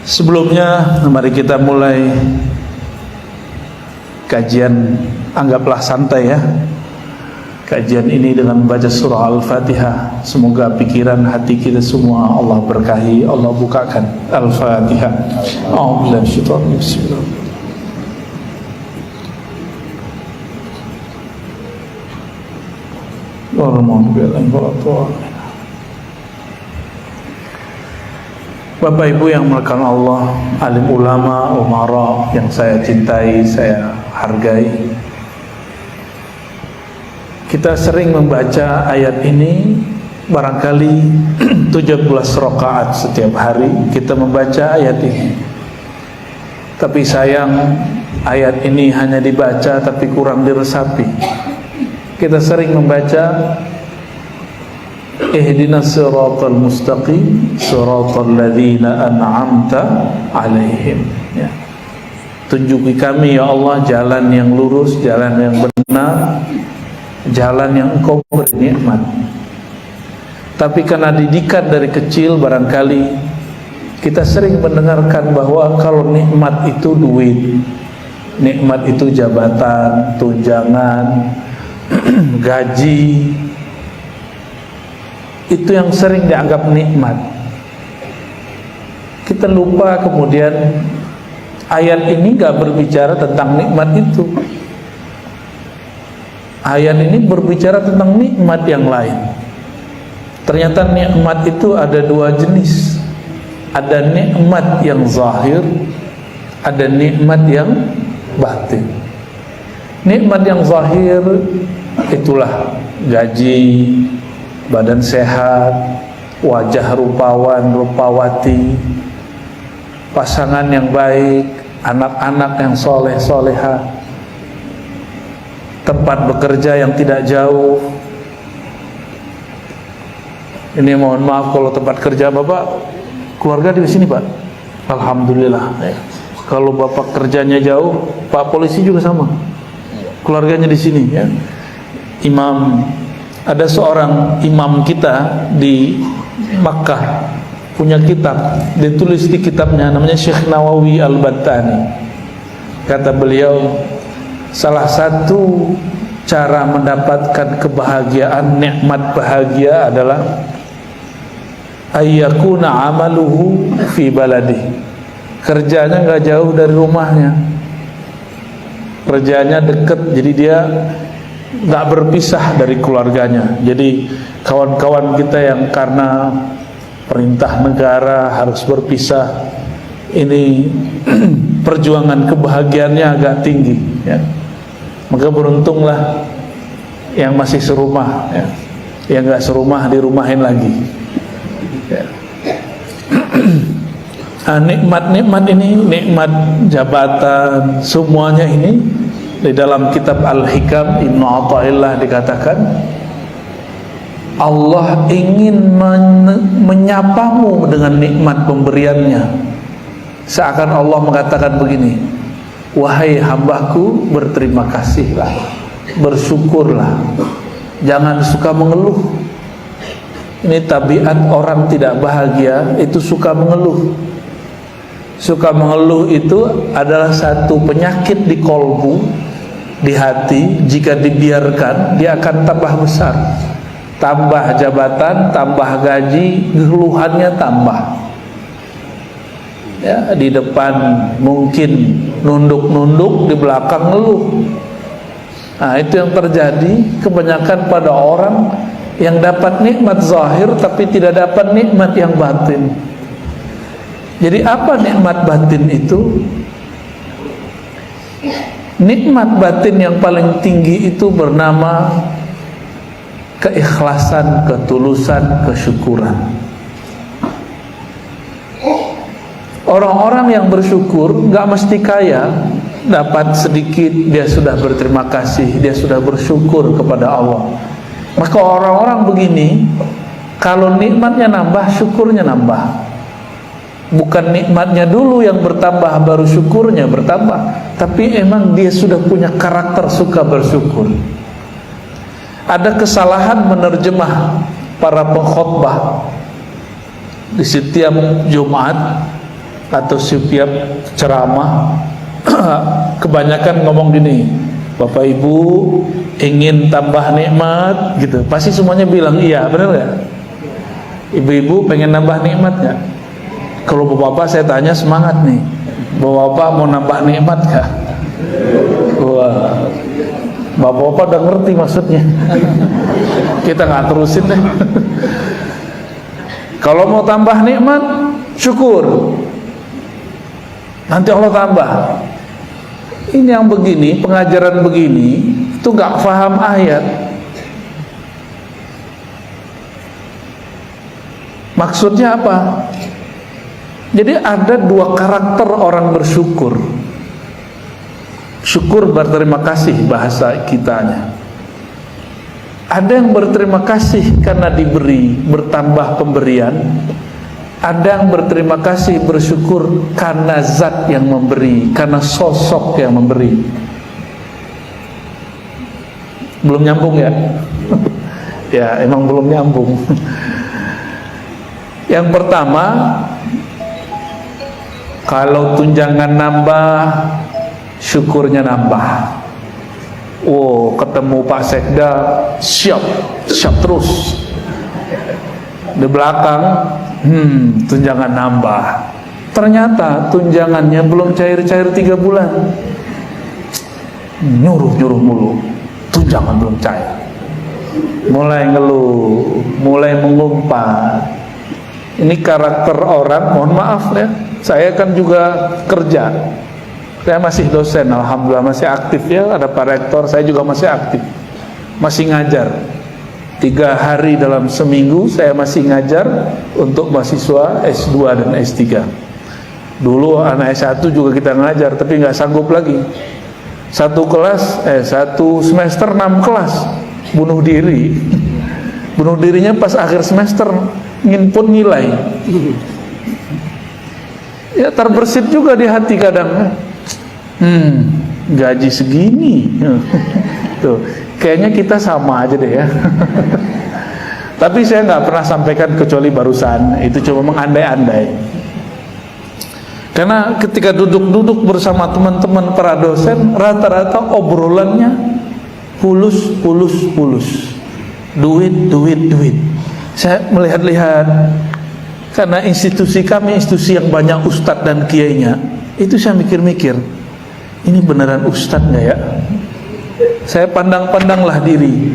Sebelumnya, mari kita mulai kajian, anggaplah santai ya. Kajian ini dengan membaca surah Al-Fatihah. Semoga pikiran hati kita semua Allah berkahi, Allah bukakan. Al-Fatihah. Bapak Ibu yang melakukan Allah, alim ulama, umara yang saya cintai, saya hargai. Kita sering membaca ayat ini, barangkali 17 rakaat setiap hari kita membaca ayat ini. Tapi sayang, ayat ini hanya dibaca tapi kurang diresapi. Kita sering membaca ihdinas siratal mustaqim siratal ladzina an'amta alaihim, ya. Tunjuki kami ya Allah jalan yang lurus, jalan yang benar, jalan yang Engkau beri nikmat. Tapi karena didikan dari kecil, barangkali kita sering mendengarkan bahwa kalau nikmat itu duit, nikmat itu jabatan, tunjangan, gaji, itu yang sering dianggap nikmat. Kita lupa kemudian ayat ini gak berbicara tentang nikmat itu. Ayat ini berbicara tentang nikmat yang lain. Ternyata nikmat itu ada dua jenis. Ada nikmat yang zahir, ada nikmat yang batin. Nikmat yang zahir itulah gaji, badan sehat, wajah rupawan, rupawati, pasangan yang baik, anak-anak yang soleh, soleha, tempat bekerja yang tidak jauh. Ini mohon maaf kalau tempat kerja Bapak, keluarga di sini Pak, alhamdulillah. Kalau Bapak kerjanya jauh, Pak polisi juga sama, keluarganya di sini ya. Imam, ada seorang imam kita di Makkah punya kitab, ditulis di kitabnya, namanya Syekh Nawawi Al-Battani. Kata beliau, salah satu cara mendapatkan kebahagiaan, nikmat bahagia adalah ayyakuna amaluhu fi baladi. Kerjanya nggak jauh dari rumahnya, kerjanya dekat, jadi dia nggak berpisah dari keluarganya. Jadi kawan-kawan kita yang karena perintah negara harus berpisah, ini perjuangan kebahagiaannya agak tinggi ya. Maka beruntunglah yang masih serumah ya. Yang nggak serumah dirumahin lagi ya. Nah, nikmat-nikmat ini, nikmat jabatan, semuanya ini di dalam kitab Al-Hikam Ibnu Athaillah dikatakan Allah ingin menyapamu dengan nikmat pemberiannya. Seakan Allah mengatakan begini, wahai hambaku, berterima kasihlah, bersyukurlah, jangan suka mengeluh. Ini tabiat orang tidak bahagia, itu suka mengeluh. Suka mengeluh itu adalah satu penyakit di kolbu, di hati. Jika dibiarkan, dia akan tambah besar. Tambah jabatan, tambah gaji, keluhannya tambah ya. Di depan mungkin nunduk-nunduk, di belakang ngeluh. Nah, itu yang terjadi kebanyakan pada orang yang dapat nikmat zahir tapi tidak dapat nikmat yang batin. Jadi apa nikmat batin itu? Nikmat batin yang paling tinggi itu bernama keikhlasan, ketulusan, kesyukuran. Orang-orang yang bersyukur gak mesti kaya, dapat sedikit dia sudah berterima kasih, dia sudah bersyukur kepada Allah. Maka orang-orang begini, kalau nikmatnya nambah, syukurnya nambah. Bukan nikmatnya dulu yang bertambah baru syukurnya bertambah, tapi emang dia sudah punya karakter suka bersyukur. Ada kesalahan menerjemah para pengkhotbah di setiap Jumat. atau setiap ceramah kebanyakan ngomong gini, Bapak Ibu ingin tambah nikmat gitu, pasti semuanya bilang iya, benar nggak? Ibu-ibu pengen nambah nikmat nggak? Kalau bapak-bapak saya tanya semangat nih, bapak-bapak mau nambah nikmat nggak? Wah, bapak-bapak udah ngerti maksudnya. Kita nggak terusin deh. Kalau mau tambah nikmat, syukur, nanti Allah tambah. Ini yang begini, pengajaran begini itu nggak paham ayat. Maksudnya apa? Jadi ada dua karakter orang bersyukur. Syukur berterima kasih bahasa kitanya. Ada yang berterima kasih karena diberi, bertambah pemberian. Ada yang berterima kasih, bersyukur karena zat yang memberi, karena sosok yang memberi. Belum nyambung ya? Ya emang belum nyambung. Yang pertama, kalau tunjangan nambah, syukurnya nambah. Oh, ketemu Pak Sekda, siap terus. Di belakang, tunjangan nambah. Ternyata tunjangannya belum cair-cair 3 bulan. Nyuruh mulu, tunjangan belum cair. Mulai ngeluh, mulai mengumpat. Ini karakter orang, mohon maaf ya, saya kan juga kerja. Saya masih dosen, alhamdulillah masih aktif ya, ada Pak Rektor, saya juga masih aktif. Masih ngajar. 3 hari dalam seminggu saya masih ngajar untuk mahasiswa S2 dan S3. Dulu anak S1 juga kita ngajar, tapi nggak sanggup lagi. Satu semester 6 kelas, bunuh diri. Bunuh dirinya pas akhir semester, nginpun nilai. Ya terbersit juga di hati kadang. Gaji segini. Tuh, kayaknya kita sama aja deh ya. Tapi saya nggak pernah sampaikan kecuali barusan, itu cuma mengandai-andai. Karena ketika duduk-duduk bersama teman-teman para dosen, rata-rata obrolannya pulus. Duit. Saya melihat-lihat, karena institusi kami institusi yang banyak ustadz dan kiainya, itu saya mikir-mikir, ini beneran ustadz nggak ya? Saya pandang-pandanglah diri,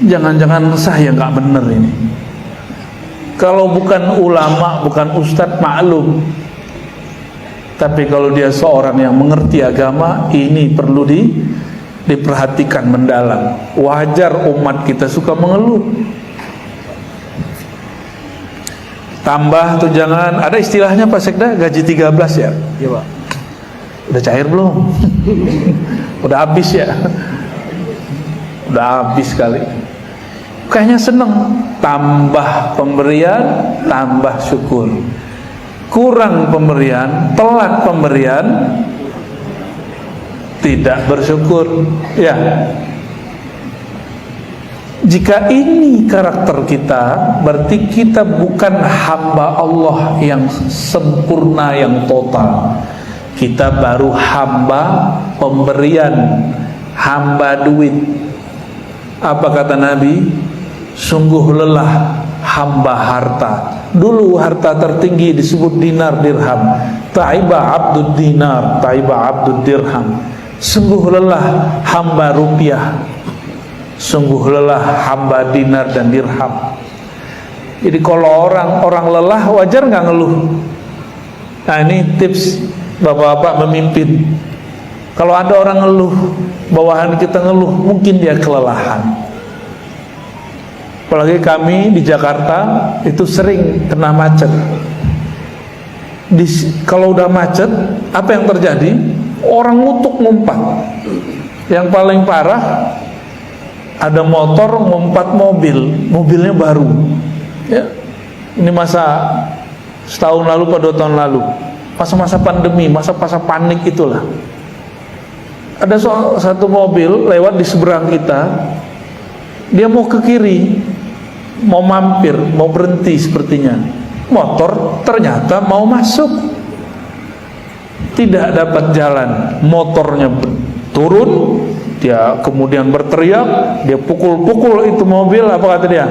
jangan-jangan saya nggak bener ini. Kalau bukan ulama, bukan ustadz, maklum. Tapi kalau dia seorang yang mengerti agama, ini perlu diperhatikan mendalam. Wajar umat kita suka mengeluh. Tambah tunjangan, ada istilahnya Pak Sekda, gaji 13 ya? Iya Pak. Udah cair belum? Udah habis ya? Udah habis kali. Kayaknya seneng. Tambah pemberian, tambah syukur. Kurang pemberian, telat pemberian, tidak bersyukur. Ya. Jika ini karakter kita, berarti kita bukan hamba Allah yang sempurna, yang total. Kita baru hamba pemberian, hamba duit. Apa kata Nabi? Sungguh lelah hamba harta. Dulu harta tertinggi disebut dinar dirham. Taiba abdud dinar, taiba abdud dirham. Sungguh lelah hamba rupiah, sungguh lelah hamba dinar dan dirham. Jadi kalau orang lelah, wajar nggak ngeluh? Nah ini tips bapak-bapak memimpin. Kalau ada orang ngeluh, bawahan kita ngeluh, mungkin dia kelelahan. Apalagi kami di Jakarta itu sering kena macet. Kalau udah macet, apa yang terjadi? Orang ngutuk ngumpat. Yang paling parah, ada motor ngumpat mobilnya baru. Ya, ini masa setahun lalu atau 2 tahun lalu, masa-masa pandemi, masa-masa panik itulah. Ada satu mobil lewat di seberang kita, dia mau ke kiri, mau mampir, mau berhenti sepertinya. Motor ternyata mau masuk. tidak dapat jalan, motornya turun, dia kemudian berteriak, dia pukul-pukul itu mobil, apa kata dia?